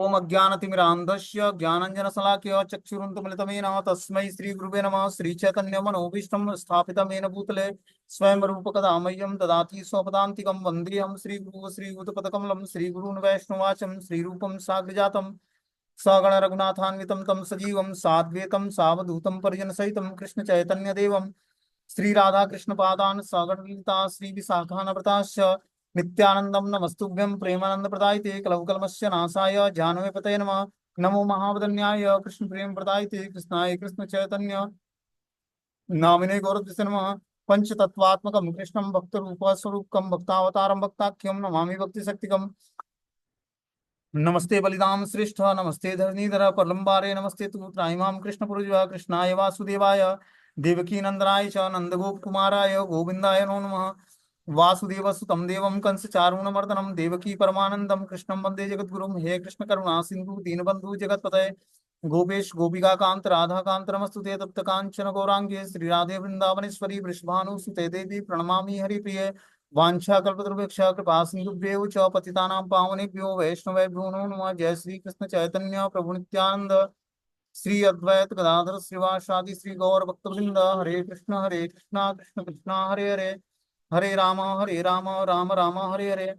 ओम अज्ञानतिमिरान्धस्य ज्ञानाञ्जनशलाकया चक्षुरुन्मिलितमेन तस्मै श्रीगुरुवे नमः। श्रीचैतन्यमनोभीष्टं स्थापितमेन भूतले स्वयं रूपकदा मह्यं ददाति स्वपदान्तिकं। वन्देऽहं श्रीगुरुः श्रीयुतपदकमलं श्रीगुरून् वैष्णवाचं श्रीरूपं साग्रजातं सगण रघुनाथान्वितं तं सजीवं साद्वैतं सावधूतं परिजनसहितं कृष्णचैतन्यदेवं श्रीराधाकृष्णपादान् सगणलिता श्रीविशाखान्विताश्च नित्यानंदम नमस्तुभ्यं प्रेमानंद प्रदायते कलवकलमस्य नाशाय जानवे पतये नमः। नमो महावदन्याय कृष्ण प्रेम प्रदायते कृष्णाय कृष्ण चैतन्य नामिने गौरव नमः। पंचतत्वात्मकं कृष्णं भक्त रूप स्वरूपकं भक्तावतारं भक्ताख्यं नमामि भक्ति शक्तिकम्। नमस्ते बलिदाम श्रेष्ठ नमस्ते धरणीधर प्रलंबारे नमस्ते तु त्राहिमां कृष्णपुरुषः कृष्णाय वासुदेवाय देवकी नंदनाय च नंदगोप कुमाराय गोविंदाय नमो नमः। वासुदेवसुतं देवं कंसचारूणमर्दनं देवकी परमानंदं कृष्णं वंदे जगद्गुरुं। हे कृष्ण करुणा सिंधु दीनबंधु जगत्पतये गोपेश गोपिका कांत राधा कांत नमस्तुते तप्त कांचन गौरांगे श्री राधे वृंदावनेश्वरी वृषभानुसुते देवी प्रणमामि हरिप्रिये। वाछाकल्पतरुभ्यश्च कृपा सिन्धुभ्यो च पतितानां पावनेभ्यो वैष्णवेभ्यो नमो नमः। जय श्री कृष्ण चैतन्य प्रभु नित्यानंद श्री अद्वैत गदाधर श्रीवासादि श्री गौर भक्तवृंद। हरे कृष्ण कृष्ण कृष्ण हरे हरे हरे राम राम राम हरे हरे।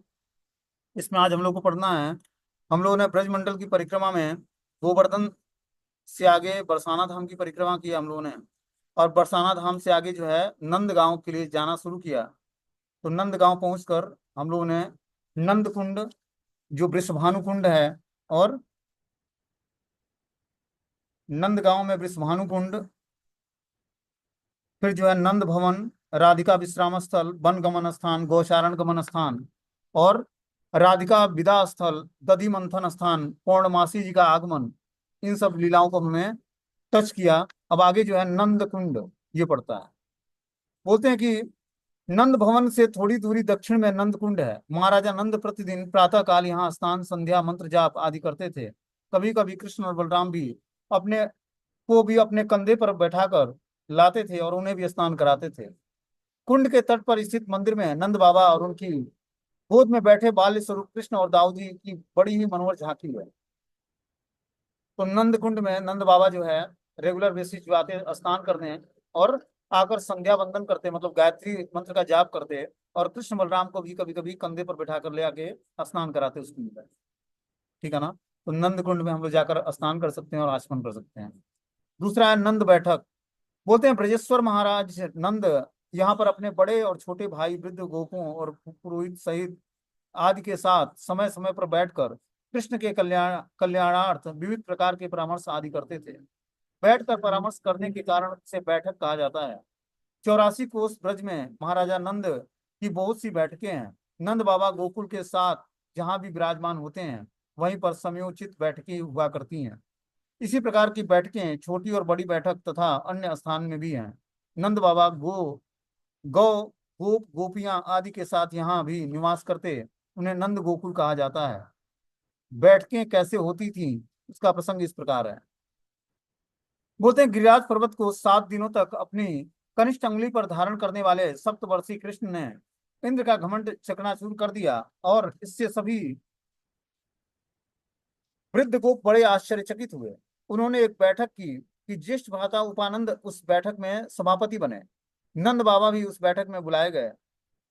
इसमें आज हम लोग को पढ़ना है। हम लोगों ने ब्रजमंडल की परिक्रमा में गोवर्धन से आगे बरसाना धाम की परिक्रमा की हम लोगों ने, और बरसाना धाम से आगे जो है नंद गांव के लिए जाना शुरू किया। तो नंद गांव पहुंचकर हम लोगों ने नंद कुंड जो वृषभानु कुंड है, और नंद गांव में वृषभानु कुंड, फिर जो है नंद भवन, राधिका विश्राम स्थल, वन गमन स्थान, गौचारण गमन स्थान, और राधिका विदा स्थल, दधि मंथन स्थान, पौर्णमासी जी का आगमन, इन सब लीलाओं को हमने टच किया। अब आगे जो है नंद कुंड ये पड़ता है। बोलते हैं कि नंद भवन से थोड़ी दूरी दक्षिण में नंद कुंड है। महाराजा नंद प्रतिदिन प्रातः काल यहाँ स्नान संध्या मंत्र जाप आदि करते थे। कभी कभी कृष्ण और बलराम भी अपने को भी अपने कंधे पर बैठाकर लाते थे और उन्हें भी स्नान कराते थे। कुंड के तट पर स्थित मंदिर में नंद बाबा और उनकी गोद में बैठे बाल्य स्वरूप कृष्ण और दाऊद जी की बड़ी ही मनोहर झांकी है। तो नंद कुंड में नंद बाबा जो है रेगुलर बेसिस जो आते हैं स्नान करते हैं और आकर संध्या वंदन करते, मतलब गायत्री मंत्र का जाप करते, और कृष्ण बलराम को भी कभी कभी कंधे पर बैठा कर ले आके स्नान कराते उस कुंड में। ठीक है ना। तो नंद कुंड में हम लोग जाकर स्नान कर सकते हैं और आचमन कर सकते हैं। दूसरा है नंद बैठक। बोलते हैं ब्रजेश्वर महाराज नंद यहाँ पर अपने बड़े और छोटे भाई वृद्ध गोपों और पुरोहित सहित आदि के साथ समय समय पर बैठकर कृष्ण के कल्याणार्थ विविध प्रकार के परामर्श आदि करते थे। बैठकर परामर्श करने के कारण से बैठक कहा जाता है। 84 कोस ब्रज में महाराजा नंद की बहुत सी बैठकें हैं। नंद बाबा गोकुल के साथ जहां भी विराजमान होते हैं वहीं पर समयोचित बैठकें हुआ करती हैं। इसी प्रकार की बैठकें छोटी और बड़ी बैठक तथा अन्य स्थान में भी हैं। नंद बाबा गौ गोप गोपियां आदि के साथ यहाँ भी निवास करते, उन्हें नंद गोकुल कहा जाता है। बैठकें कैसे होती थी उसका प्रसंग इस प्रकार है। बोलते हैं गिरिराज पर्वत को 7 दिनों तक अपनी कनिष्ठ अंगुली पर धारण करने वाले सप्तवर्षीय कृष्ण ने इंद्र का घमंड चकनाचूर कर दिया, और इससे सभी वृद्ध को बड़े आश्चर्यचकित हुए। उन्होंने एक बैठक की कि ज्येष्ठ भ्राता उपानंद उस बैठक में सभापति बने। नंद बाबा भी उस बैठक में बुलाए गए।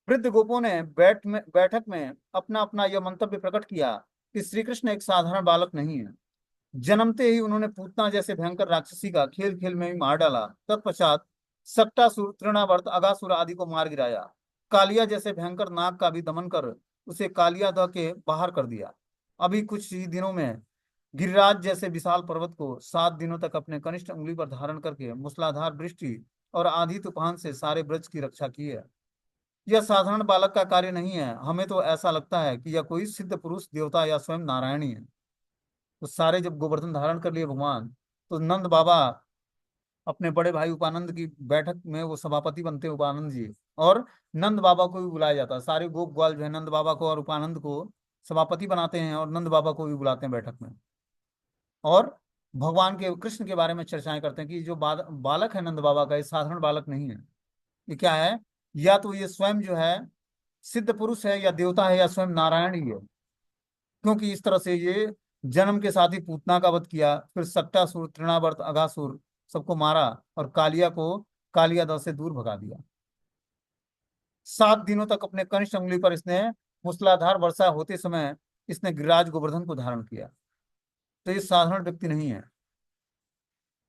वृद्ध गोपों ने बैठक में अपना अपना यह मंतव्य प्रकट किया कि श्री कृष्ण एक साधारण बालक नहीं है। जन्मते ही उन्होंने पूतना जैसे भयंकर राक्षसी का खेल खेल में ही मार डाला। तत्पश्चात सक्टासुर, तृणावर्त, अगासुर आदि को मार गिराया। कालिया जैसे भयंकर नाग का भी दमन कर उसे कालिया दह के बाहर कर दिया। अभी कुछ ही दिनों में गिरिराज जैसे विशाल पर्वत को 7 दिनों तक अपने कनिष्ठ उंगली पर धारण करके मूसलाधार वृष्टि और आंधी तूफान से सारे ब्रज की रक्षा की है। यह साधारण बालक का कार्य नहीं है। हमें तो ऐसा लगता है कि यह कोई सिद्ध पुरुष, देवता या स्वयं नारायण ही है। तो सारे जब गोवर्धन धारण कर लिए भगवान, तो नंद बाबा अपने बड़े भाई उपानंद की बैठक में वो सभापति बनते हैं उपानंद जी, और नंद बाबा को भी बुलाया जाता है। सारे गोप ग्वाल जो है नंद बाबा को और उपानंद को सभापति बनाते हैं और नंद बाबा को भी बुलाते हैं बैठक में, और भगवान के कृष्ण के बारे में चर्चाएं करते हैं कि जो बालक है नंद बाबा का, ये साधारण बालक नहीं है। ये क्या है? या तो ये स्वयं जो है सिद्ध पुरुष है, या देवता है, या स्वयं नारायण ही है, क्योंकि इस तरह से ये जन्म के साथ ही पूतना का वध किया, फिर सट्टासुर, तृणावर्त, अघासुर सबको मारा और कालिया को कालिया दल से दूर भगा दिया। 7 दिनों तक अपने कनिष्ठ उंगली पर इसने मूसलाधार वर्षा होते समय इसने गिरिराज गोवर्धन को धारण किया। तो ये साधारण व्यक्ति नहीं है।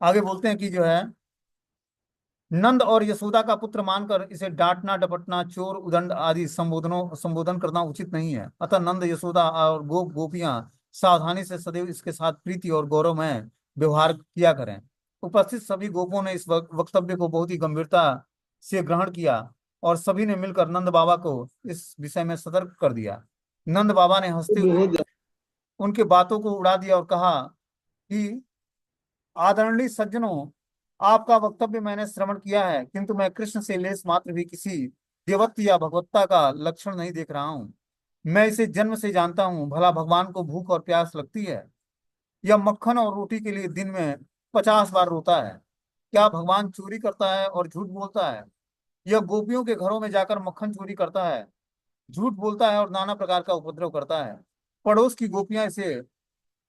आगे बोलते हैं कि जो है नंद और यशोदा का पुत्र मानकर इसे डांटना, डपटना, चोर, उदंड आदि संबोधन करना उचित नहीं है। अतः नंद, यशोदा और गोपियां सावधानी से सदैव इसके साथ प्रीति और गौरवमय व्यवहार किया करें। उपस्थित सभी गोपों ने इस वक्तव्य को बहुत ही गंभीरता से ग्रहण किया और सभी ने मिलकर नंद बाबा को इस विषय में सतर्क कर दिया। नंद बाबा ने हंसते हुए बहुत उनके बातों को उड़ा दिया और कहा कि आदरणीय सज्जनों, आपका वक्तव्य मैंने श्रवण किया है, किंतु मैं कृष्ण से लेस मात्र भी किसी देवत्व या भगवत्ता का लक्षण नहीं देख रहा हूँ। मैं इसे जन्म से जानता हूँ। भला भगवान को भूख और प्यास लगती है? यह मक्खन और रोटी के लिए दिन में 50 बार रोता है। क्या भगवान चोरी करता है और झूठ बोलता है? यह गोपियों के घरों में जाकर मक्खन चोरी करता है, झूठ बोलता है और नाना प्रकार का उपद्रव करता है। पड़ोस की गोपियां इसे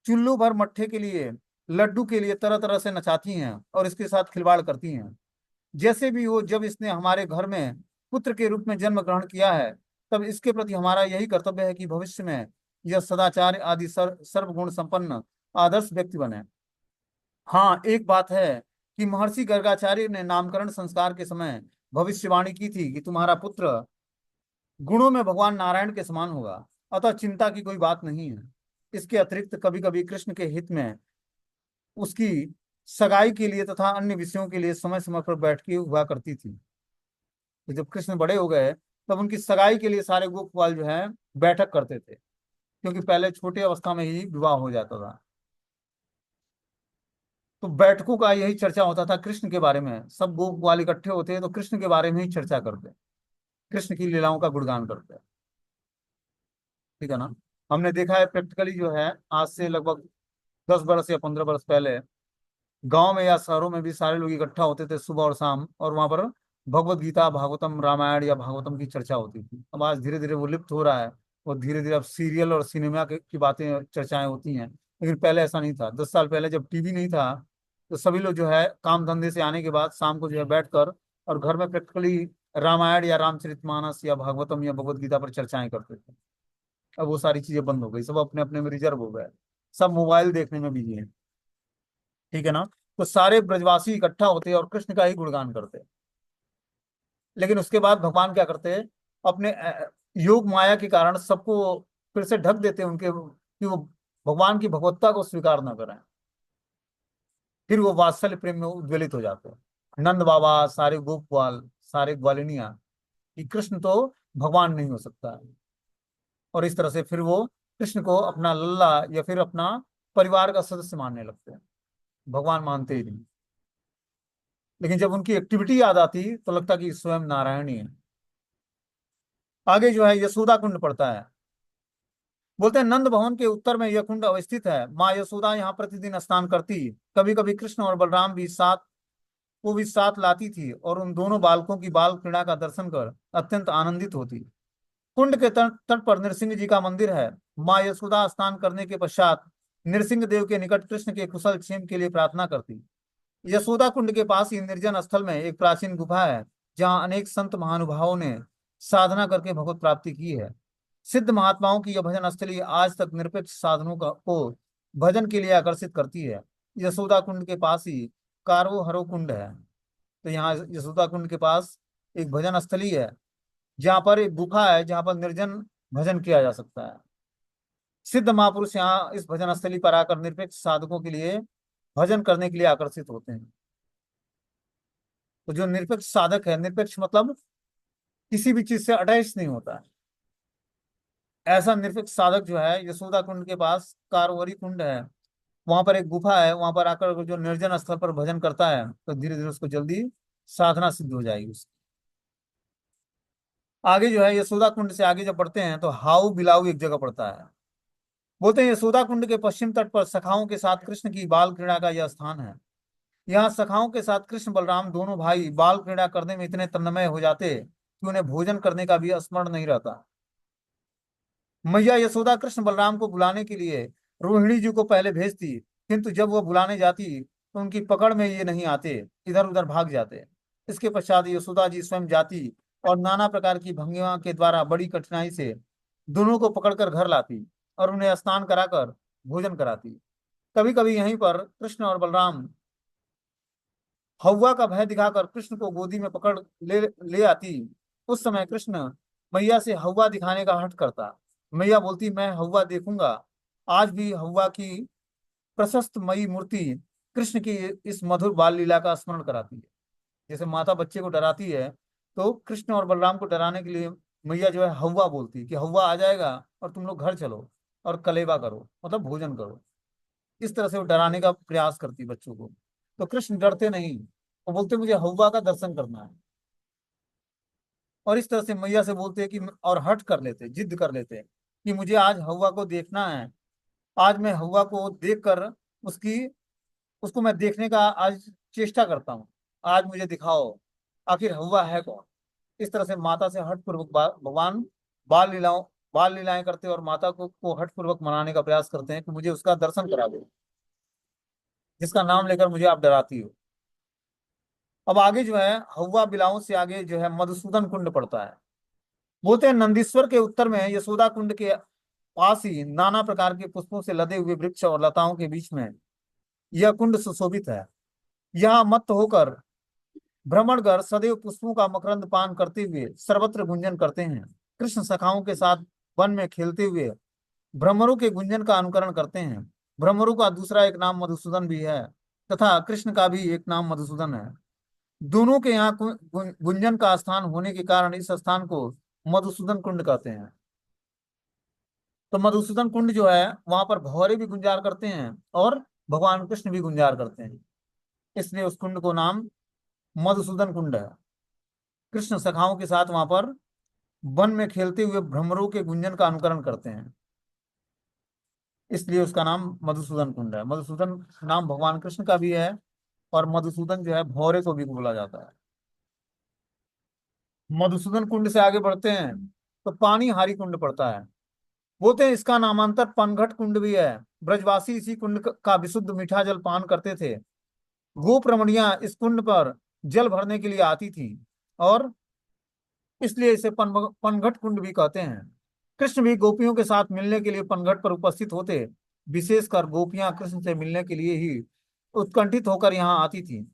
चुल्लू भर मट्ठे के लिए, लड्डू के लिए तरह तरह से नचाती हैं और इसके साथ खिलवाड़ करती हैं। जैसे भी हो, जब इसने हमारे घर में पुत्र के रूप में जन्म ग्रहण किया है, तब इसके प्रति हमारा यही कर्तव्य है कि भविष्य में यह सदाचार आदि सर्वगुण संपन्न आदर्श व्यक्ति बने। हाँ, एक बात है कि महर्षि गर्गाचार्य ने नामकरण संस्कार के समय भविष्यवाणी की थी कि तुम्हारा पुत्र गुणों में भगवान नारायण के समान होगा, अतः चिंता की कोई बात नहीं है। इसके अतिरिक्त कभी कभी कृष्ण के हित में उसकी सगाई के लिए तथा अन्य विषयों के लिए समय समय पर बैठकें हुआ करती थी। तो जब कृष्ण बड़े हो गए तब उनकी सगाई के लिए सारे गोपवाल जो है बैठक करते थे, क्योंकि पहले छोटे अवस्था में ही विवाह हो जाता था। तो बैठकों का यही चर्चा होता था कृष्ण के बारे में। सब गोपवाल इकट्ठे होते हैं तो कृष्ण के बारे में ही चर्चा करते हैं, कृष्ण की लीलाओं का गुणगान करते हैं। ठीक है ना। हमने देखा है प्रैक्टिकली जो है, आज से लगभग 10 बरस या 15 बरस पहले गांव में या शहरों में भी सारे लोग इकट्ठा होते थे सुबह और शाम, और वहां पर भगवत गीता, भागवतम, रामायण या भागवतम की चर्चा होती थी। अब आज धीरे धीरे वो लिप्त हो रहा है और धीरे धीरे अब सीरियल और सिनेमा की बातें, चर्चाएं होती हैं। लेकिन पहले ऐसा नहीं था। 10 साल पहले जब टीवी नहीं था तो सभी लोग जो है काम धंधे से आने के बाद शाम को जो है बैठकर और घर में प्रैक्टिकली रामायण या रामचरितमानस या भागवतम या भगवत गीता पर चर्चाएं करते थे। अब वो सारी चीजें बंद हो गई, सब अपने अपने में रिजर्व हो गए, सब मोबाइल देखने में बिजी है। ठीक है ना। तो सारे ब्रजवासी इकट्ठा होते और कृष्ण का ही गुणगान करते। लेकिन उसके बाद भगवान क्या करते हैं, अपने योग माया के कारण सबको फिर से ढक देते हैं उनके, कि वो भगवान की भगवत्ता को स्वीकार न करें। फिर वो वात्सल्य प्रेम में उद्वेलित हो जाते हैं। नंद बाबा, सारे गोपवाल, सारे ग्वालिनिया, कि कृष्ण तो भगवान नहीं हो सकता है। और इस तरह से फिर वो कृष्ण को अपना लल्ला या फिर अपना परिवार का सदस्य मानने लगते हैं, भगवान मानते ही नहीं। लेकिन जब उनकी एक्टिविटी याद आती तो लगता कि स्वयं नारायण ही है। आगे जो है यशोदा कुंड पड़ता है। बोलते हैं नंद भवन के उत्तर में यह कुंड अवस्थित है। माँ यशोदा यहाँ प्रतिदिन स्नान करती। कभी कभी कृष्ण और बलराम भी साथ लाती थी और उन दोनों बालकों की बाल क्रीड़ा का दर्शन कर अत्यंत आनंदित होती। कुंड के तट तट पर नृसिंह जी का मंदिर है। माँ यशोदा स्नान करने के पश्चात नृसिंह देव के निकट कृष्ण के कुशल क्षेम के लिए प्रार्थना करती। यशोदा कुंड के पास ही निर्जन स्थल में एक प्राचीन गुफा है, जहां अनेक संत महानुभावों ने साधना करके भगवत प्राप्ति की है। सिद्ध महात्माओं की यह भजन स्थली आज तक निरपेक्ष साधनों को भजन के लिए आकर्षित करती है। यशोदा कुंड के पास ही कारवो हरो कुंड है। तो यहाँ यशोदा कुंड के पास एक भजन स्थली है, जहाँ पर एक गुफा है, जहाँ पर निर्जन भजन किया जा सकता है। सिद्ध महापुरुष यहाँ इस भजन स्थली पर आकर निरपेक्ष साधकों के लिए भजन करने के लिए आकर्षित होते हैं। तो जो निरपेक्ष साधक है, निरपेक्ष मतलब किसी भी चीज से अटैच नहीं होता है, ऐसा निरपेक्ष साधक जो है यशोदा कुंड के पास कारवरी कुंड है, वहां पर एक गुफा है, वहां पर आकर जो निर्जन स्थल पर भजन करता है तो धीरे धीरे उसको जल्दी साधना सिद्ध हो जाएगी उसकी। आगे जो है यशोदा कुंड से आगे जब बढ़ते हैं तो हाउ बिलाऊ एक जगह पड़ता है। बोलते हैं यशोदा कुंड के पश्चिम तट पर सखाओं के साथ कृष्ण की बाल क्रीड़ा का यह स्थान है। यहाँ सखाओं के साथ कृष्ण बलराम दोनों भाई बाल क्रीड़ा करने में इतने तन्मय हो जाते कि उन्हें भोजन करने का भी स्मरण नहीं रहता। मैया यशोदा कृष्ण बलराम को बुलाने के लिए रोहिणी जी को पहले भेजती, किंतु जब वो बुलाने जाती तो उनकी पकड़ में ये नहीं आते, इधर उधर भाग जाते। इसके पश्चात यशोदा जी स्वयं जाती और नाना प्रकार की भंगिमा के द्वारा बड़ी कठिनाई से दोनों को पकड़कर घर लाती और उन्हें स्नान कराकर भोजन कराती। कभी कभी यहीं पर कृष्ण और बलराम हव्वा का भय दिखाकर कृष्ण को गोदी में पकड़ ले ले आती। उस समय कृष्ण मैया से हव्वा दिखाने का हठ करता। मैया बोलती, मैं हव्वा देखूंगा। आज भी हव्वा की प्रशस्त मई मूर्ति कृष्ण की इस मधुर बाल लीला का स्मरण कराती है। जैसे माता बच्चे को डराती है, तो कृष्ण और बलराम को डराने के लिए मैया जो है हव्वा बोलती है कि हव्वा आ जाएगा और तुम लोग घर चलो और कलेवा करो, मतलब भोजन करो। इस तरह से वो डराने का प्रयास करती बच्चों को। तो कृष्ण डरते नहीं, वो बोलते मुझे हव्वा का दर्शन करना है। और इस तरह से मैया से बोलते हैं कि, और हट कर लेते, जिद कर लेते हैं कि मुझे आज हव्वा को देखना है। आज मैं हव्वा को देखकर उसकी उसको मैं देखने का आज चेष्टा करता हूँ। आज मुझे दिखाओ आखिर हव्वा है कौन। इस तरह से माता से हठपूर्वक भगवान बाल लीलाओं बाल लीलाएं करते और माता को हठपूर्वक मनाने का प्रयास करते हैं कि मुझे उसका दर्शन करा दो, जिसका नाम लेकर मुझे आप डराती हो। अब आगे जो है हव्वा बिलाओं से आगे जो है मधुसूदन कुंड पड़ता है। बोलते हैं नंदीश्वर के उत्तर में यशोदा कुंड के पास ही नाना प्रकार के पुष्पों से लदे हुए वृक्ष और लताओं के बीच में यह कुंड सुशोभित है। यहाँ मत होकर भ्रमणगर सदैव पुष्पों का मकरंद पान करते हुए सर्वत्र गुंजन करते हैं। कृष्ण सखाओं के साथ वन में खेलते हुए भ्रमरों के गुंजन का अनुकरण करते हैं। भ्रमरों का दूसरा एक नाम मधुसूदन भी है, तथा कृष्ण का भी एक नाम मधुसूदन है। दोनों के यहाँ गुंजन का स्थान होने के कारण इस स्थान को मधुसूदन कुंड कहते हैं। तो मधुसूदन कुंड जो है वहां पर भौरे भी गुंजार करते हैं और भगवान कृष्ण भी गुंजार करते हैं, इसलिए उस कुंड को नाम मधुसूदन कुंड है। कृष्ण सखाओं के साथ वहां पर वन में खेलते हुए भ्रमरों के गुंजन का अनुकरण करते हैं, इसलिए उसका नाम मधुसूदन कुंड है। मधुसूदन नाम भगवान कृष्ण का भी है और मधुसूदन जो है भौरे को भी बोला जाता है। मधुसूदन कुंड से आगे बढ़ते हैं तो पानी हारी कुंड पड़ता है। बोलते हैं इसका नामांतर पनघट कुंड भी है। ब्रजवासी इसी कुंड का विशुद्ध मीठा जल पान करते थे। गोप रमणियां इस कुंड पर जल भरने के लिए आती थी और इसलिए इसे पनघट कुंड भी कहते हैं। कृष्ण भी गोपियों के साथ मिलने के लिए पनघट पर उपस्थित होते। विशेषकर गोपियां कृष्ण से मिलने के लिए ही उत्कंठित होकर यहाँ आती थी।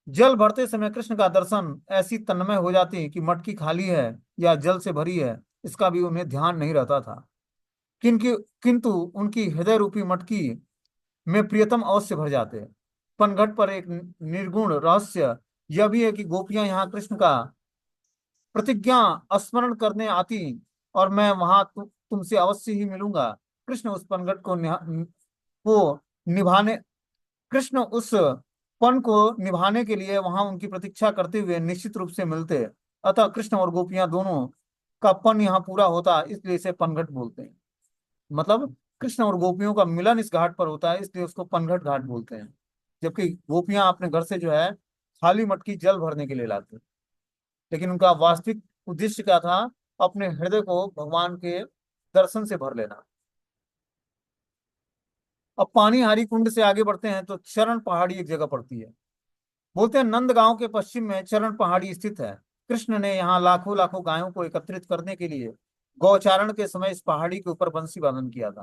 जल भरते समय कृष्ण का दर्शन ऐसी तन्मय हो जाती कि मटकी खाली है या जल से भरी है इसका भी उन्हें ध्यान नहीं रहता था। किंतु किंतु उनकी हृदय रूपी मटकी में प्रियतम अवश्य भर जाते। पनघट पर एक निर्गुण रहस्य यह भी है कि गोपियां यहाँ कृष्ण का प्रतिज्ञा स्मरण करने आती और मैं वहां तुमसे अवश्य ही मिलूंगा। कृष्ण उस पनघट को निभाने कृष्ण उस पन को निभाने के लिए वहां उनकी प्रतीक्षा करते हुए निश्चित रूप से मिलते। अतः कृष्ण और गोपियां दोनों का पन यहाँ पूरा होता, इसलिए इसे पनघट बोलते हैं। मतलब कृष्ण और गोपियों का मिलन इस घाट पर होता है, इसलिए उसको पनघट घाट बोलते हैं। जबकि गोपियां अपने घर से जो है खाली मटकी जल भरने के लिए लाते, लेकिन उनका वास्तविक उद्देश्य क्या था? अपने हृदय को भगवान के दर्शन से भर लेना। अब पानीहारी कुंड से आगे बढ़ते हैं तो चरण पहाड़ी एक जगह पड़ती है। बोलते हैं नंद गांव के पश्चिम में चरण पहाड़ी स्थित है। कृष्ण ने यहाँ लाखों लाखों गायों को एकत्रित करने के लिए गौचारण के समय इस पहाड़ी के ऊपर बंसी वादन किया था।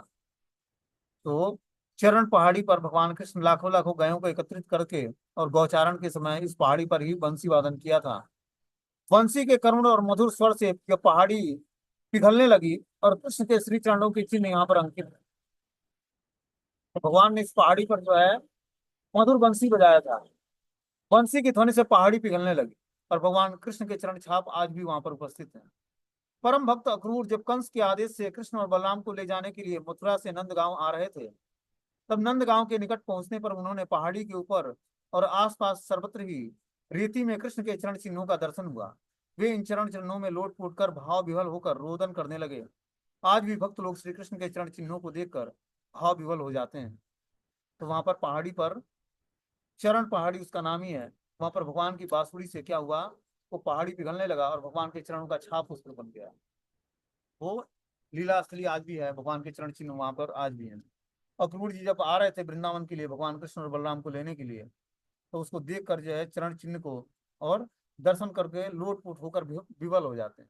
तो चरण पहाड़ी पर भगवान कृष्ण लाखों लाखों गायों को एकत्रित करके और गौचारण के समय इस पहाड़ी पर ही बंसी वादन किया था। बंसी के करुण और मधुर स्वर से यह पहाड़ी पिघलने लगी और कृष्ण के श्री चरणों के चिन्ह यहाँ पर अंकित है। तो भगवान ने इस पहाड़ी पर जो है मधुर बंसी बजाया था। बंसी की ध्वनि से पहाड़ी पिघलने लगी और भगवान कृष्ण के चरण छाप आज भी वहां पर उपस्थित हैं। परम भक्त अक्रूर जब कंस के आदेश से कृष्ण और बलराम को ले जाने के लिए मथुरा से नंदगांव आ रहे थे, तब नंदगांव के निकट पहुंचने पर उन्होंने पहाड़ी के ऊपर और आसपास सर्वत्र ही रीति में कृष्ण के चरण चिन्हों का दर्शन हुआ। वे इन चरण चिन्हों में लोट पोट कर भाव विह्वल होकर रोदन करने लगे। आज भी भक्त लोग श्री कृष्ण के चरण चिन्हों को देखकर भाव विह्वल हो जाते हैं। तो वहां पर पहाड़ी पर चरण पहाड़ी उसका नाम ही है। वहां पर भगवान की बांसुरी से क्या हुआ, वो पहाड़ी पिघलने लगा और भगवान के चरणों का छाप उस पर बन गया। वो लीला स्थली आज भी है, भगवान के चरण चिन्ह वहां पर आज भी है। अक्रूर जी जब आ रहे थे वृंदावन के लिए भगवान कृष्ण और बलराम को लेने के लिए, तो उसको देख कर जो है चरण चिन्ह को और दर्शन करके लोटपोट होकर विवल हो जाते हैं।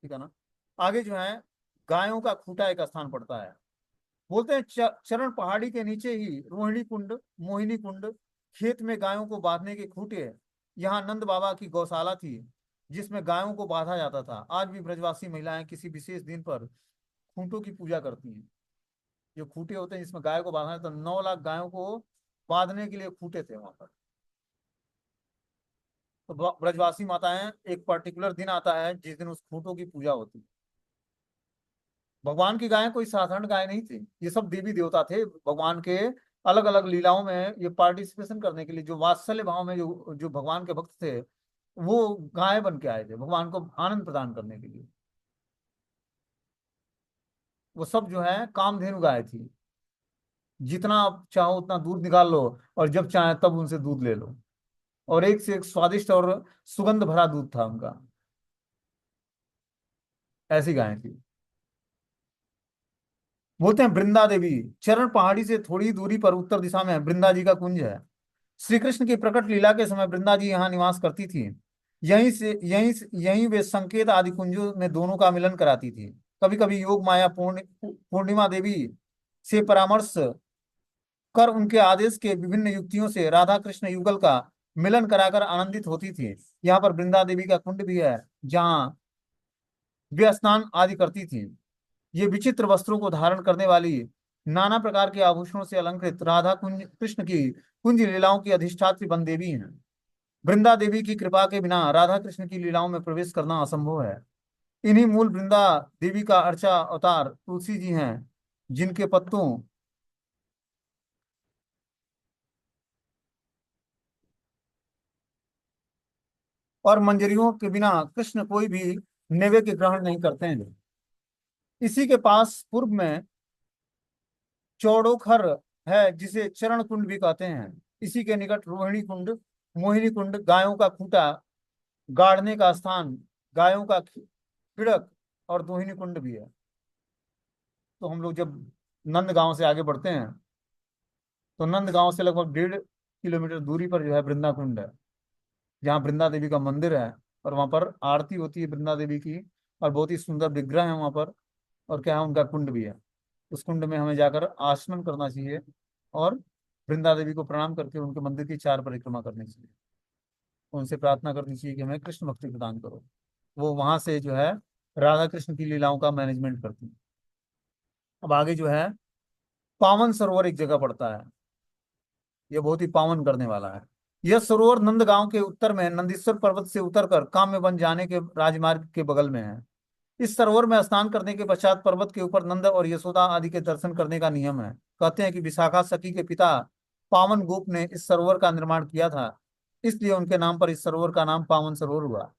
ठीक है ना। आगे जो है गायों का खूंटा एक स्थान पड़ता है। बोलते हैं चरण पहाड़ी के नीचे ही रोहिणी कुंड, मोहिनी कुंड, खेत में गायों को बांधने के खूंटे, यहाँ नंद बाबा की गौशाला थी जिसमें गायों को बांधा जाता था। आज भी ब्रजवासी महिलाएं किसी विशेष दिन पर खूंटों की पूजा करती हैं। जो खूंटे होते हैं जिसमें गाय को बांधा है, तो 9 लाख गायों को बांधने के लिए खूंटे थे वहां पर। तो ब्रजवासी माताएं एक पर्टिकुलर दिन आता है जिस दिन उस खूंटों की पूजा होती है। भगवान की गायें कोई साधारण गाय नहीं थी, ये सब देवी देवता थे भगवान के। अलग अलग लीलाओं में ये पार्टिसिपेशन करने के लिए, जो वात्सल्य भाव में जो जो भगवान के भक्त थे, वो गाय बन के आए थे भगवान को आनंद प्रदान करने के लिए। वो सब जो है कामधेनु गाय थी। जितना आप चाहो उतना दूध निकाल लो, और जब चाहे तब उनसे दूध ले लो। और एक से एक स्वादिष्ट और सुगंध भरा दूध था उनका। ऐसी गाय थी। बोलते हैं वृंदा देवी, चरण पहाड़ी से थोड़ी दूरी पर उत्तर दिशा में वृंदा जी का कुंज है। श्री कृष्ण की प्रकट लीला के समय वृंदा जी यहाँ निवास करती थी। यहीं वे संकेत आदि कुंजों में दोनों का मिलन कराती थी। कभी कभी योग माया पूर्णिमा देवी से परामर्श कर उनके आदेश के विभिन्न युक्तियों से राधा कृष्ण युगल का मिलन कराकर आनंदित होती थी। यहाँ पर वृंदा देवी का कुंड भी है जहाँ वे स्नान आदि करती थी। ये विचित्र वस्त्रों को धारण करने वाली, नाना प्रकार के आभूषणों से अलंकृत राधा कुंज कृष्ण की कुंज लीलाओं की अधिष्ठात्री बन देवी हैं। वृंदा देवी की कृपा के बिना राधा कृष्ण की लीलाओं में प्रवेश करना असंभव है। इन्हीं मूल वृंदा देवी का अर्चा अवतार तुलसी जी हैं, जिनके पत्तों और मंजरियों के बिना कृष्ण कोई भी नैवेद्य ग्रहण नहीं करते हैं। इसी के पास पूर्व में चौड़ोखर है जिसे चरण कुंड भी कहते हैं। इसी के निकट रोहिणी कुंड, मोहिनी कुंड, गायों का खूंटा गाड़ने का स्थान, गायों का खिड़क और दोहिनी कुंड भी है। तो हम लोग जब नंद गांव से आगे बढ़ते हैं, तो नंद गांव से लगभग 1.5 किलोमीटर दूरी पर जो है वृंदा कुंड है, जहाँ वृंदा देवी का मंदिर है। और वहां पर आरती होती है वृंदा देवी की, और बहुत ही सुंदर विग्रह है वहां पर। और क्या है, उनका कुंड भी है। उस कुंड में हमें जाकर आचमन करना चाहिए, और वृंदा देवी को प्रणाम करके उनके मंदिर की 4 परिक्रमा करनी चाहिए। उनसे प्रार्थना करनी चाहिए कि हमें कृष्ण भक्ति प्रदान करो। वो वहां से जो है राधा कृष्ण की लीलाओं का मैनेजमेंट करती है। अब आगे जो है पावन सरोवर एक जगह पड़ता है। यह बहुत ही पावन करने वाला है। यह सरोवर नंदगांव के उत्तर में नंदीश्वर पर्वत से उतरकर काम्य बन जाने के राजमार्ग के बगल में है। इस सरोवर में स्नान करने के पश्चात पर्वत के ऊपर नंद और यशोदा आदि के दर्शन करने का नियम है। कहते हैं कि विशाखा सखी के पिता पावन गोप ने इस सरोवर का निर्माण किया था, इसलिए उनके नाम पर इस सरोवर का नाम पावन सरोवर हुआ।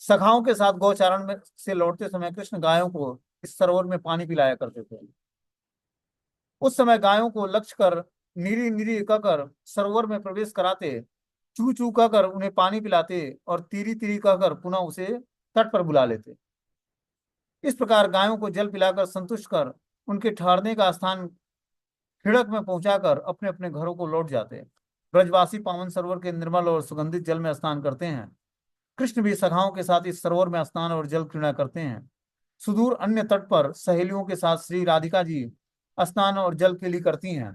सखाओं के साथ गौचारण में से लौटते समय कृष्ण गायों को इस सरोवर में पानी पिलाया करते थे। उस समय गायों को लक्ष्य कर नीरी नीरी कहकर सरोवर में प्रवेश कराते, चू चू कहकर उन्हें पानी पिलाते और तीरी तीरी कहकर पुनः उसे तट पर बुला लेते। इस प्रकार गायों को जल पिलाकर संतुष्ट कर उनके ठहरने का स्थान खिड़क में पहुंचाकर अपने अपने घरों को लौट जाते। ब्रजवासी पावन सरोवर के निर्मल और सुगंधित जल में स्नान करते हैं। कृष्ण भी सखाओं के साथ इस सरोवर में स्नान और जल क्रीड़ा करते हैं। सुदूर अन्य तट पर सहेलियों के साथ श्री राधिका जी स्नान और जल केली करती हैं।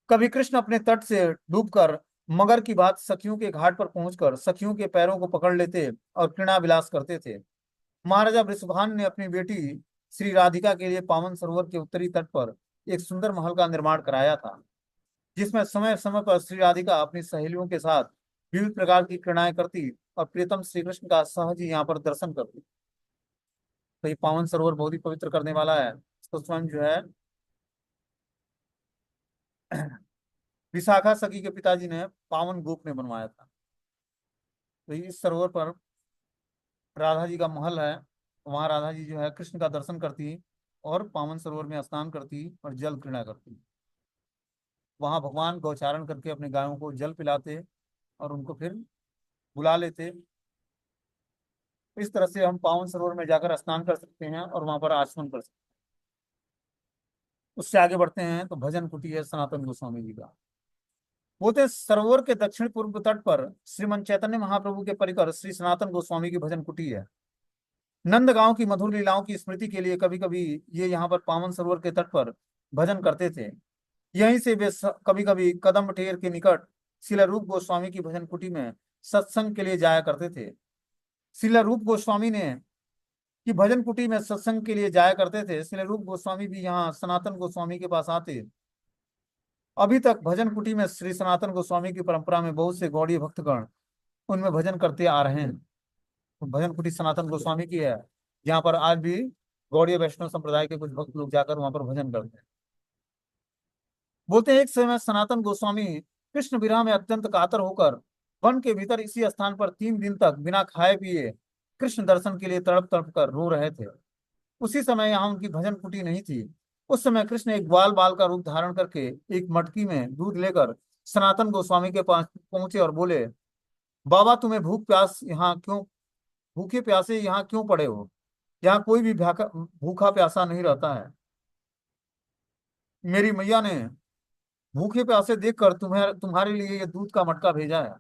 कभी कृष्ण अपने तट से डूबकर मगर की बात सखियों के घाट पर पहुंचकर सखियों के पैरों को पकड़ लेते और क्रीड़ा विलास करते थे। महाराजा वृषभान ने अपनी बेटी श्री राधिका के लिए पावन सरोवर के उत्तरी तट पर एक सुंदर महल का निर्माण कराया था, जिसमें समय समय पर श्री राधिका अपनी सहेलियों के साथ विविध प्रकार की क्रीड़ाएं करती और प्रियतम श्री कृष्ण का सहज ही यहाँ पर दर्शन करती। तो ये पावन सरोवर बहुत ही पवित्र करने वाला है। इसको स्वयं जो है विशाखा सखी के पिताजी ने पावन गोप ने बनवाया था। तो इस सरोवर पर राधा जी का महल है। वहां राधा जी जो है कृष्ण का दर्शन करती और पावन सरोवर में स्नान करती और जल क्रीड़ा करती। वहां भगवान गौचारण करके अपने गायों को जल पिलाते और उनको फिर बुला लेते। इस तरह से हम पावन सरोवर में जाकर स्नान कर सकते हैं और वहां पर आचमन कर सकते उससे आगे बढ़ते हैं तो भजन कुटी है सनातन गोस्वामी जी का। बोलते हैं सरोवर के दक्षिण पूर्व तट पर श्रीमन चैतन्य महाप्रभु के परिकर श्री सनातन गोस्वामी की भजन कुटी है। नंदगांव की मधुर लीलाओं की स्मृति के लिए कभी कभी ये यहाँ पर पावन सरोवर के तट पर भजन करते थे। यहीं से वे कभी कभी कदम टेर के निकट शिला रूप गोस्वामी की भजन कुटी में सत्संग के लिए जाया करते थे। शिला रूप गोस्वामी ने की भजन कुटी में सत्संग के लिए जाया करते थे। शिला रूप गोस्वामी भी यहाँ सनातन गोस्वामी के पास आते। अभी तक भजन कुटी में श्री सनातन गोस्वामी की परंपरा में बहुत से गौड़ीय भक्तगण उनमें भजन करते आ रहे हैं। तो भजन कुटी सनातन गोस्वामी की है, जहाँ पर आज भी गौड़ीय वैष्णव संप्रदाय के कुछ भक्त लोग जाकर वहां पर भजन करते हैं। बोलते हैं एक समय सनातन गोस्वामी कृष्ण विरह में अत्यंत कातर होकर वन के भीतर इसी स्थान पर 3 दिन तक बिना खाए पिए कृष्ण दर्शन के लिए तड़प तड़प कर रो रहे थे। उसी समय यहाँ उनकी भजन कुटी नहीं थी। उस समय कृष्ण एक ग्वाल बाल का रूप धारण करके एक मटकी में दूध लेकर सनातन गोस्वामी के पास पहुंचे और बोले, बाबा तुम्हें भूखे प्यासे यहाँ क्यों पड़े हो? यहाँ कोई भी भूखा प्यासा नहीं रहता है। मेरी मैया ने भूखे प्यासे देखकर तुम्हारे लिए ये दूध का मटका भेजा है।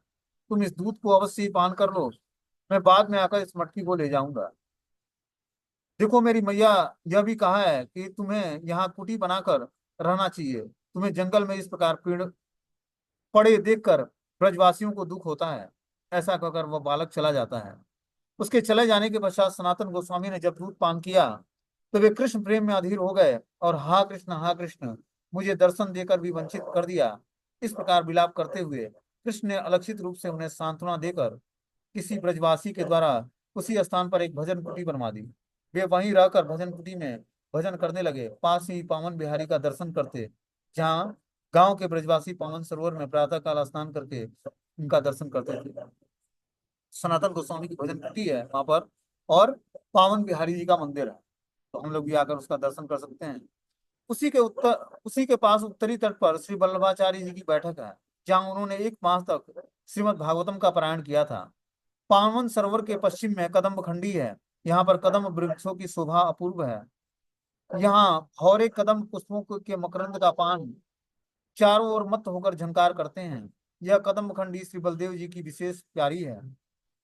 तुम इस दूध को अवश्य ही पान कर लो। मैं बाद में आकर इस मटकी को ले जाऊंगा। देखो मेरी मैया, यह भी कहा है कि तुम्हें यहाँ कुटी बनाकर रहना चाहिए। तुम्हें जंगल में इस प्रकार पेड़ पड़े देखकर ब्रजवासियों को दुख होता है। ऐसा कहकर वह बालक चला जाता है। उसके चले जाने के पश्चात सनातन गोस्वामी ने जब दूध पान किया तो वे कृष्ण प्रेम में अधीर हो गए और हा कृष्ण, मुझे दर्शन देकर भी वंचित कर दिया। इस प्रकार विलाप करते हुए कृष्ण ने अलक्षित रूप से उन्हें सांत्वना देकर किसी ब्रजवासी के द्वारा उसी स्थान पर एक भजन कुटी बनवा दी। वे वहीं रहकर भजन कुटी में भजन करने लगे। पास ही पावन बिहारी का दर्शन करते, जहाँ गांव के ब्रजवासी पावन सरोवर में प्रातः काल स्नान करके उनका दर्शन करते थे। सनातन गोस्वामी की भजन कुटी है वहां पर, और पावन बिहारी जी का मंदिर है। तो हम लोग भी आकर उसका दर्शन कर सकते हैं। उसी के पास उत्तरी तट पर श्री वल्लभाचार्य जी की बैठक है, जहाँ उन्होंने 1 मास तक श्रीमद् भागवतम का पारायण किया था। पावन सरोवर के पश्चिम में कदम्ब खंडी है। यहाँ पर कदम्ब वृक्षों की शोभा अपूर्व है। यहाँ भौरे कदम्ब पुष्पों के मकरंद का पान चारों ओर मत होकर झंकार करते हैं। यह कदम्ब खंडी श्री बलदेव जी की विशेष प्यारी है।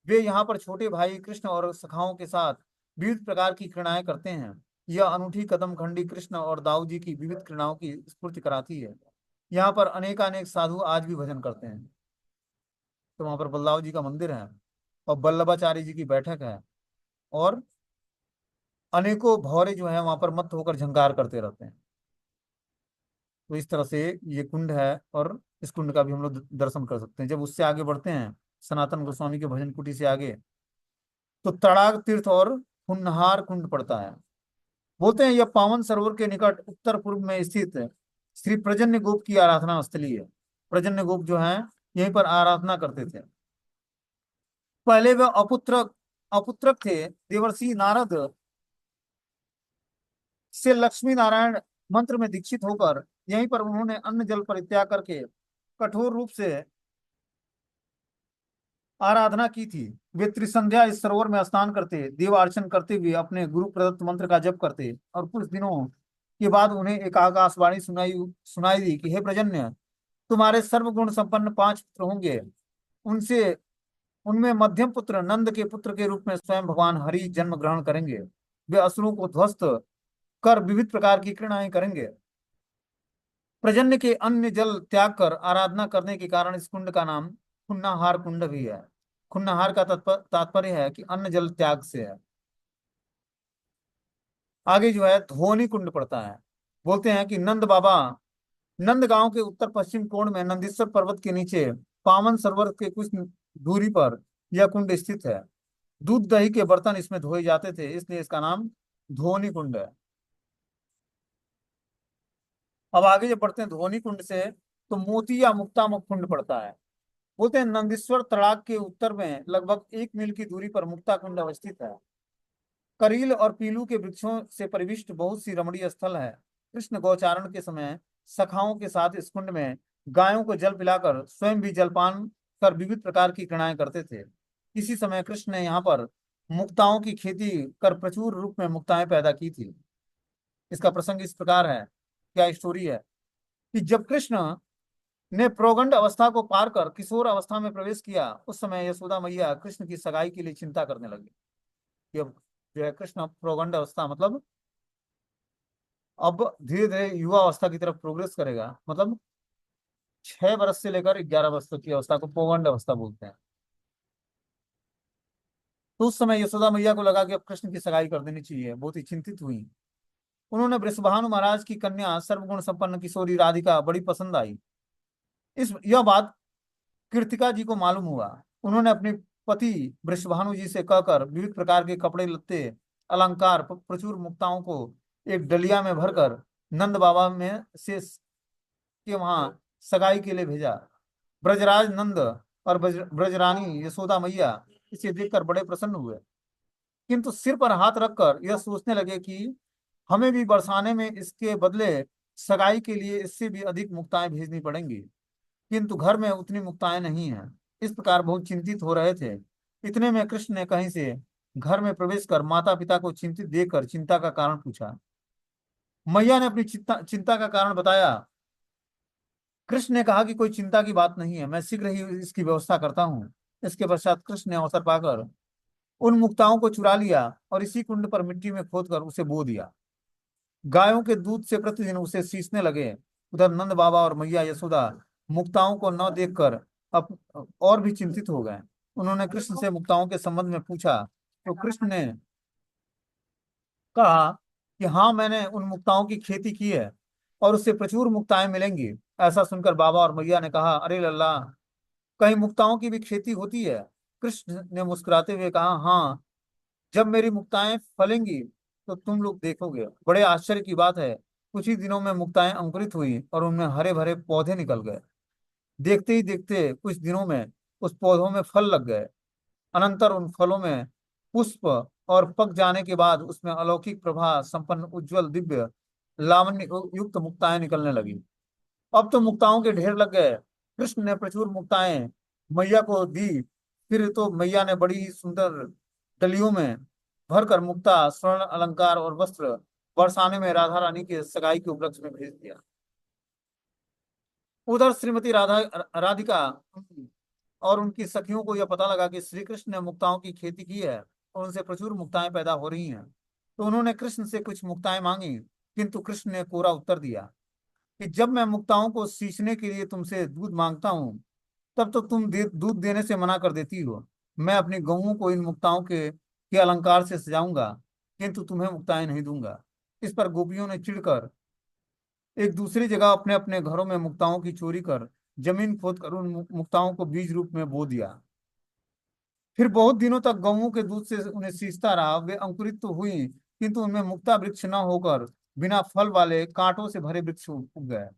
वे यहाँ पर छोटे भाई कृष्ण और सखाओं के साथ विविध प्रकार की क्रीड़ाएं करते हैं। यह अनूठी कदम खंडी कृष्ण और दाऊ जी की विविध क्रीड़ाओं की स्फूर्ति कराती है। यहाँ पर अनेकानेक साधु आज भी भजन करते हैं। तो वहां पर बलदाऊ जी का मंदिर है और वल्लभाचार्य जी की बैठक है, और अनेकों भौरे जो है वहां पर मत होकर झंकार करते रहते हैं। तो इस तरह से ये कुंड है, और इस कुंड का भी हम लोग दर्शन कर सकते हैं। जब उससे आगे बढ़ते हैं सनातन गोस्वामी के भजन कुटी से आगे, तो तड़ाग तीर्थ और हुन्नहार कुंड पड़ता है। बोलते हैं यह पावन सरोवर के निकट उत्तर पूर्व में स्थित श्री प्रजन्य गोप की आराधना स्थली है। प्रजन्य गोप जो है यहीं पर आराधना करते थे। पहले वह अपुत्रक थे। देवर्षि नारद से लक्ष्मी नारायण मंत्र में दीक्षित होकर यहीं पर उन्होंने अन्न जल परित्याग करके कठोर रूप से आराधना की थी। वे त्रिसंध्या इस सरोवर में स्नान करते, देव अर्चन करते हुए अपने गुरु प्रदत्त मंत्र का जप करते, और कुछ दिनों के बाद उन्हें एक आकाशवाणी सुनाई सुनाई दी कि हे प्रजन्य, तुम्हारे सर्वगुण संपन्न 5 पुत्र होंगे। उनसे उनमें मध्यम पुत्र नंद के पुत्र के रूप में स्वयं भगवान हरि जन्म ग्रहण करेंगे। वे असुरों को ध्वस्त कर विविध प्रकार की क्रीड़ाएं करेंगे। प्रजन्य के अन्य जल त्याग कर आराधना करने के कारण इस कुंड का नाम खुन्नाहार कुंड भी है। खुन्नाहार का तात्पर्य है कि अन्न जल त्याग से है। आगे जो है धोनी कुंड पड़ता है। बोलते हैं कि नंद गांव के उत्तर पश्चिम कोण में नंदीश्वर पर्वत के नीचे पावन सरोवर के कुछ दूरी पर यह कुंड स्थित है। दूध दही के बर्तन इसमें धोए जाते थे, इसलिए इसका नाम धोनी कुंड है। अब आगे जब बढ़ते हैं धोनी कुंड से, तो मोती या मुक्तामुख कुंड पड़ता है। बोलते हैं नंदीश्वर तड़ाग के उत्तर में लगभग 1 मील की दूरी पर मुक्ता कुंड अवस्थित है। करील और पीलू के वृक्षों से परिविष्ट बहुत सी रमणीय स्थल है। कृष्ण गौचारण के समय सखाओं के साथ इस कुंड में गायों को जल पिलाकर स्वयं भी जलपान कर विविध प्रकार की क्रीड़ाएं करते थे। इसी समय कृष्ण ने यहाँ पर मुक्ताओं की खेती कर प्रचुर रूप में मुक्ताएं पैदा की थी। इसका प्रसंग इस प्रकार है क्या स्टोरी है कि जब कृष्ण ने प्रौगंड अवस्था को पार कर किशोर अवस्था में प्रवेश किया, उस समय यशोदा मैया कृष्ण की सगाई के लिए चिंता करने लगी कि अब जो है कृष्ण प्रौगंड अवस्था मतलब अब धीरे धीरे युवा अवस्था की तरफ प्रोग्रेस करेगा, मतलब 6 वर्ष से लेकर 11 वर्ष तक की अवस्था को प्रौगंड अवस्था बोलते हैं। तो उस समय यशोदा मैया को लगा कि अब कृष्ण की सगाई कर देनी चाहिए, बहुत ही चिंतित हुई। उन्होंने वृषभानु महाराज की कन्या सर्वगुण संपन्न किशोरी राधिका बड़ी पसंद आई। इस यह बात कृतिका जी को मालूम हुआ। उन्होंने अपने पति वृषभानु जी से कहकर विविध प्रकार के कपड़े लत्ते अलंकार प्रचुर मुक्ताओं को एक डलिया में भरकर नंद बाबा में से के वहां सगाई के लिए भेजा। ब्रजराज नंद और ब्रजरानी यशोदा मैया इसे देखकर बड़े प्रसन्न हुए, किंतु सिर पर हाथ रखकर यह सोचने लगे कि हमें भी बरसाने में इसके बदले सगाई के लिए इससे भी अधिक मुक्ताएं भेजनी पड़ेंगी, किंतु घर में उतनी मुक्ताएं नहीं हैं। इस प्रकार बहुत चिंतित हो रहे थे। इतने में कृष्ण ने कहीं से घर में प्रवेश कर माता पिता को चिंतित देखकर चिंता का कारण पूछा। मैया ने अपनी चिंता चिंता का कारण बताया। कृष्ण ने कहा कि कोई चिंता की बात नहीं है, मैं शीघ्र ही इसकी व्यवस्था करता हूँ। इसके पश्चात कृष्ण ने अवसर पाकर उन मुक्ताओं को चुरा लिया और इसी कुंड पर मिट्टी में खोदकर उसे बो दिया। गायों के दूध से प्रतिदिन उसे सींचने लगे। उधर नंद बाबा और मैया यशोदा मुक्ताओं को न देखकर अब और भी चिंतित हो गए। उन्होंने कृष्ण से मुक्ताओं के संबंध में पूछा तो कृष्ण ने कहा कि हाँ, मैंने उन मुक्ताओं की खेती की है और उससे प्रचुर मुक्ताएं मिलेंगी। ऐसा सुनकर बाबा और मैया ने कहा, अरे लल्ला, कहीं मुक्ताओं की भी खेती होती है? कृष्ण ने मुस्कुराते हुए कहा, हाँ, जब मेरी मुक्ताएं फलेंगी तो तुम लोग देखोगे। बड़े आश्चर्य की बात है, कुछ ही दिनों में मुक्ताएं अंकुरित हुई और उनमें हरे भरे पौधे निकल गए। देखते ही देखते कुछ दिनों में उस पौधों में फल लग गए। अनंतर उन फलों में पुष्प और पक जाने के बाद उसमें अलौकिक प्रभा संपन्न उज्जवल दिव्य लावण्य युक्त मुक्ताएं निकलने लगी। अब तो मुक्ताओं के ढेर लग गए। कृष्ण ने प्रचुर मुक्ताएं मैया को दी। फिर तो मैया ने बड़ी ही सुंदर डलियों में भरकर मुक्ता स्वर्ण अलंकार और वस्त्र बरसाने में राधा रानी के सगाई के उपलक्ष्य में भेज दिया। उधर श्रीमती राधिका और उनकी सखियों को यह पता लगा कि श्री कृष्ण ने मुक्ताओं की खेती की है और उनसे प्रचुर मुक्ताएं पैदा हो रही हैं, तो उन्होंने कृष्ण से कुछ मुक्ताएं मांगी, किंतु कृष्ण ने कोरा उत्तर दिया कि जब मैं मुक्ताओं को सींचने के लिए तुमसे दूध मांगता हूँ तब तो तुम दूध देने से मना कर देती हो। मैं अपनी गऊओं को इन मुक्ताओं के अलंकार से सजाऊंगा, किंतु तुम्हें मुक्ताएं नहीं दूंगा। इस पर गोपियों ने चिढ़कर एक दूसरी जगह अपने अपने घरों में मुक्ताओं की चोरी कर जमीन खोद कर उन मुक्ताओं को बीज रूप में बो दिया। फिर बहुत दिनों तक गऊओं के दूध से उन्हें सींचता रहा। वे अंकुरित तो हुई, किंतु उनमें मुक्ता वृक्ष न होकर बिना फल वाले कांटों से भरे वृक्ष उग गए।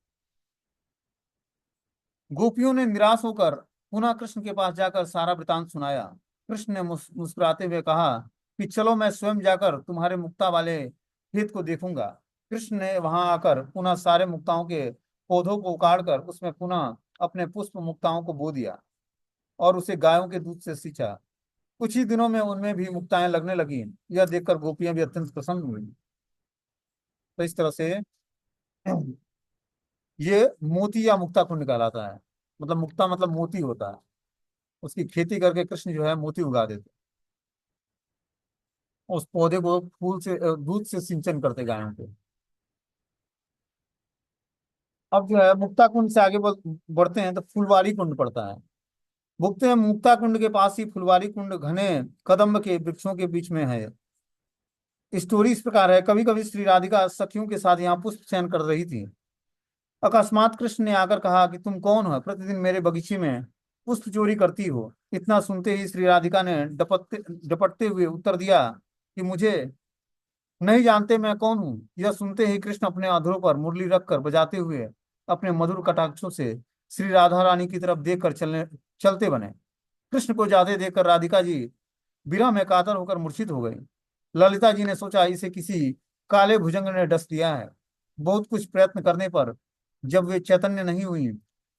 गोपियों ने निराश होकर पुनः कृष्ण के पास जाकर सारा वृतांत सुनाया। कृष्ण ने मुस्कुराते हुए कहा कि चलो, मैं स्वयं जाकर तुम्हारे मुक्ता वाले खेत को देखूंगा। कृष्ण ने वहां आकर पुनः सारे मुक्ताओं के पौधों को उखाड़ कर उसमें पुनः अपने पुष्प मुक्ताओं को बो दिया और उसे गायों के दूध से सींचा। कुछ ही दिनों में उनमें भी मुक्ताएं लगने लगी। यह देखकर गोपियां भी अत्यंत प्रसन्न हुई। तो इस तरह से ये मोती या मुक्ता कुंड कहलाता है। मतलब मुक्ता मतलब मोती होता है। उसकी खेती करके कृष्ण जो है मोती उगा देते। उस पौधे को फूल से दूध से सिंचन करते गायों के। अब जो है मुक्ता कुंड से आगे बढ़ते हैं तो फुलवारी कुंड पड़ता है। भुगते हैं मुक्ता कुंड के पास ही फुलवारी कुंड घने कदम्ब के वृक्षों के बीच में है। स्टोरी इस प्रकार है, कभी कभी श्री राधिका सखियों के साथ यहाँ पुष्प चयन कर रही थी। अकस्मात कृष्ण ने आकर कहा कि तुम कौन हो, प्रतिदिन मेरे बगीचे में पुष्प चोरी करती हो? इतना सुनते ही श्री राधिका ने डपटते हुए उत्तर दिया कि मुझे नहीं जानते मैं कौन हूँ। यह सुनते ही कृष्ण अपने अधरों पर मुरली रखकर बजाते हुए अपने मधुर कटाक्षों से श्री राधा रानी की तरफ देखकर चलते बने। कृष्ण को जाते देखकर राधिका जी विरह में कातर होकर मूर्छित हो गई। ललिता जी ने सोचा इसे किसी काले भुजंग ने डस दिया है। बहुत कुछ प्रयत्न करने पर जब वे चैतन्य नहीं हुई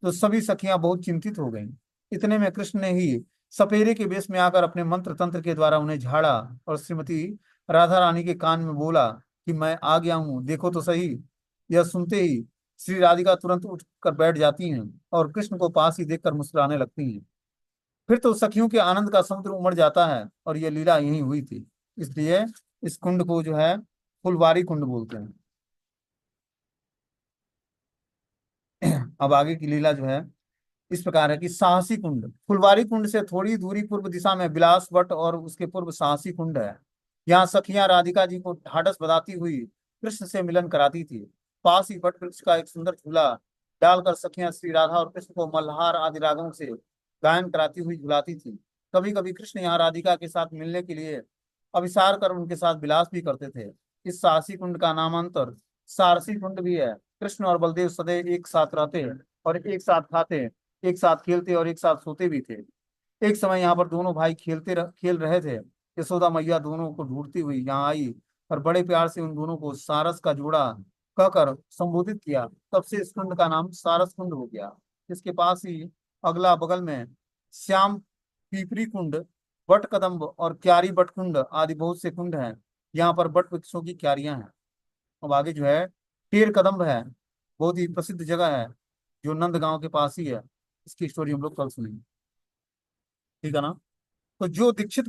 तो सभी सखियां बहुत चिंतित हो गईं। इतने में कृष्ण ने ही सपेरे के वेश में आकर अपने मंत्र तंत्र के द्वारा उन्हें झाड़ा और श्रीमती राधा रानी के कान में बोला कि मैं आ गया हूँ, देखो तो सही। यह सुनते ही श्री राधिका तुरंत उठ कर बैठ जाती हैं और कृष्ण को पास ही देखकर मुस्कुराने लगती हैं। फिर तो सखियों के आनंद का समुद्र उमड़ जाता है और यह लीला यहीं हुई थी। इसलिए इस कुंड को जो है फुलवारी कुंड बोलते हैं। अब आगे की लीला जो है इस प्रकार है कि साहसी कुंड, फुलवारी कुंड से थोड़ी दूरी पूर्व दिशा में विलास वट और उसके पूर्व साहसी कुंड है। यहाँ सखियां राधिका जी को ढाढ़स बंधाती हुई कृष्ण से मिलन कराती थी। पास ही वट वृक्ष का एक सुंदर झूला डालकर सखियां श्री राधा और कृष्ण को मल्हार आदि रागों से गायन कराती हुई झुलाती थी। कभी कभी कृष्ण यहाँ राधिका के साथ मिलने के लिए अभिसार कर उनके साथ विलास भी करते थे। इस साहसी कुंड का नामांतर सारसी कुंड भी है। कृष्ण और बलदेव सदैव एक साथ रहते और एक साथ खाते, एक साथ खेलते और एक साथ सोते भी थे। एक समय यहाँ पर दोनों भाई खेल रहे थे। यशोदा मैया दोनों को ढूंढती हुई यहाँ आई और बड़े प्यार से उन दोनों को सारस का जोड़ा कहकर संबोधित किया। तब से इस कुंड का नाम सारस कुंड हो गया। इसके पास ही अगला बगल में श्याम पीपरी कुंड, बट कदम्ब और क्यारी बट कुंड आदि बहुत से कुंड हैं। यहाँ पर बट वृक्षों की क्यारियां हैं। अब आगे जो है टेर कदम्ब है, बहुत ही प्रसिद्ध जगह है जो नंदगांव के पास ही है। इसकी स्टोरी हम लोग कल सुनेंगे। ठीक है ना। तो जो दीक्षित